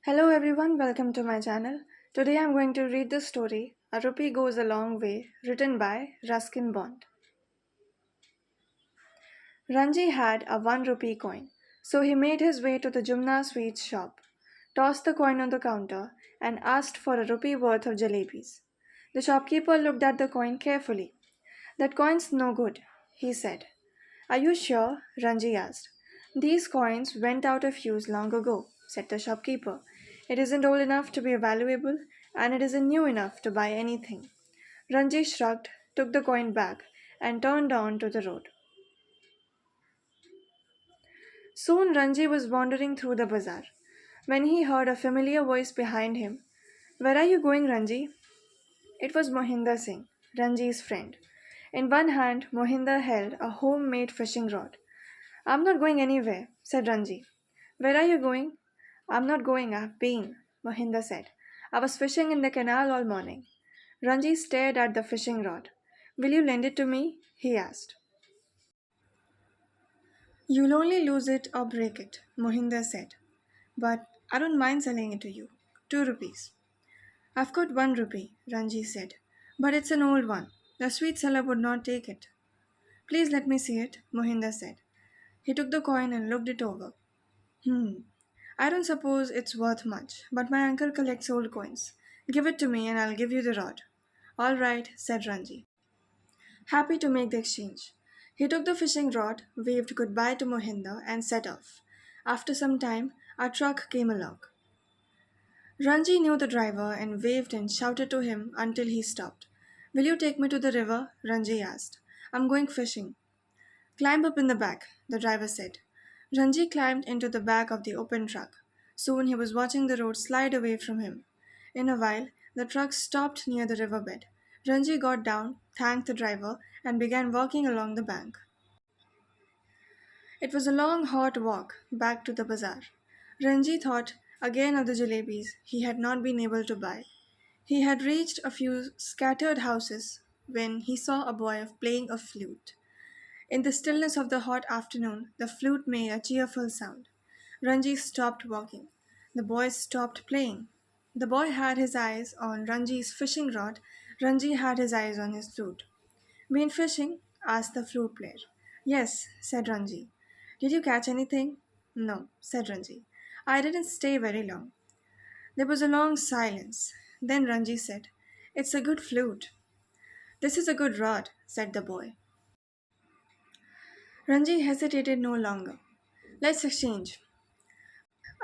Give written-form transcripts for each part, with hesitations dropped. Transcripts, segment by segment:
Hello everyone, welcome to my channel. Today I'm going to read the story A Rupee Goes a Long Way, written by Ruskin Bond. Ranji had a 1 rupee coin, so he made his way to the Jumna sweets shop, tossed the coin on the counter, and asked for a 1 rupee worth of jalebis. The shopkeeper looked at the coin carefully. That coin's no good, he said. Are you sure? Ranji asked. These coins went out of use long ago, said the shopkeeper. It isn't old enough to be valuable, and it isn't new enough to buy anything. Ranji shrugged, took the coin back, and turned on to the road. Soon Ranji was wandering through the bazaar when he heard a familiar voice behind him. Where are you going, Ranji? It was Mohinder Singh, Ranji's friend. In one hand, Mohinder held a homemade fishing rod. I'm not going anywhere, said Ranji. Where are you going? I'm not going, I've been, Mohinder said. I was fishing in the canal all morning. Ranji stared at the fishing rod. Will you lend it to me? He asked. You'll only lose it or break it, Mohinder said. But I don't mind selling it to you. 2 rupees. I've got 1 rupee, Ranji said. But it's an old one. The sweet seller would not take it. Please let me see it, Mohinder said. He took the coin and looked it over. Hmm. I don't suppose it's worth much, but my uncle collects old coins. Give it to me and I'll give you the rod. All right, said Ranji, happy to make the exchange. He took the fishing rod, waved goodbye to Mohinder, and set off. After some time, a truck came along. Ranji knew the driver and waved and shouted to him until he stopped. Will you take me to the river? Ranji asked. I'm going fishing. Climb up in the back, the driver said. Ranji climbed into the back of the open truck. Soon he was watching the road slide away from him. In a while, the truck stopped near the riverbed. Ranji got down, thanked the driver, and began walking along the bank. It was a long, hot walk back to the bazaar. Ranji thought again of the jalebis he had not been able to buy. He had reached a few scattered houses when he saw a boy playing a flute. In the stillness of the hot afternoon, the flute made a cheerful sound. Ranji stopped walking. The boy stopped playing. The boy had his eyes on Ranji's fishing rod. Ranji had his eyes on his flute. Been fishing? Asked the flute player. Yes, said Ranji. Did you catch anything? No, said Ranji. I didn't stay very long. There was a long silence. Then Ranji said, It's a good flute. This is a good rod, said the boy. Ranji hesitated no longer. Let's exchange.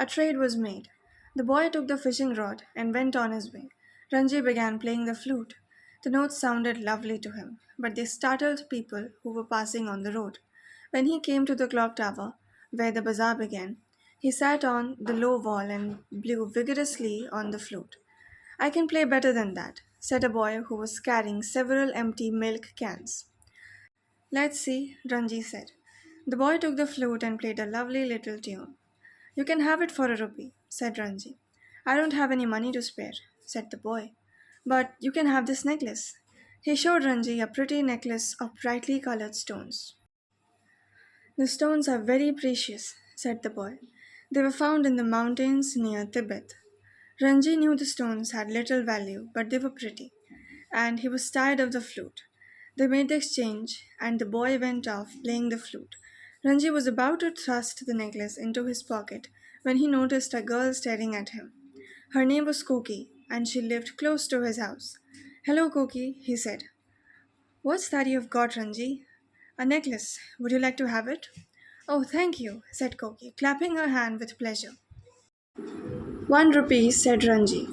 A trade was made. The boy took the fishing rod and went on his way. Ranji began playing the flute. The notes sounded lovely to him, but they startled people who were passing on the road. When he came to the clock tower, where the bazaar began, he sat on the low wall and blew vigorously on the flute. I can play better than that, said a boy who was carrying several empty milk cans. Let's see, Ranji said. The boy took the flute and played a lovely little tune. You can have it for a 1 rupee, said Ranji. I don't have any money to spare, said the boy. But you can have this necklace. He showed Ranji a pretty necklace of brightly colored stones. The stones are very precious, said the boy. They were found in the mountains near Tibet. Ranji knew the stones had little value, but they were pretty, and he was tired of the flute. They made the exchange, and the boy went off playing the flute. Ranji was about to thrust the necklace into his pocket when he noticed a girl staring at him. Her name was Koki, and she lived close to his house. Hello, Koki, he said. What's that you've got, Ranji? A necklace. Would you like to have it? Oh, thank you, said Koki, clapping her hand with pleasure. 1 rupee, said Ranji.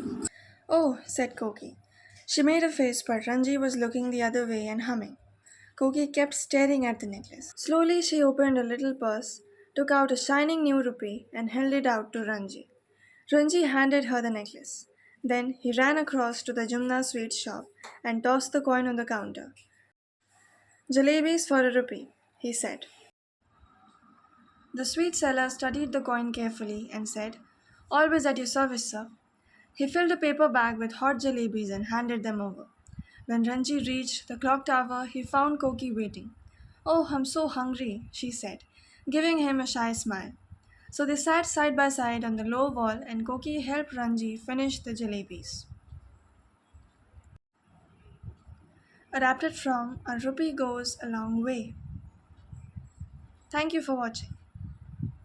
Oh, said Koki. She made a face, but Ranji was looking the other way and humming. Koki kept staring at the necklace. Slowly, she opened a little purse, took out a shining new rupee, and held it out to Ranji. Ranji handed her the necklace. Then he ran across to the Jumna sweet shop and tossed the coin on the counter. Jalebis for a 1 rupee, he said. The sweet seller studied the coin carefully and said, Always at your service, sir. He filled a paper bag with hot jalebis and handed them over. When Ranji reached the clock tower, he found Koki waiting. Oh, I'm so hungry, she said, giving him a shy smile. So they sat side by side on the low wall and Koki helped Ranji finish the jalebis. Adapted from A Rupee Goes a Long Way. Thank you for watching.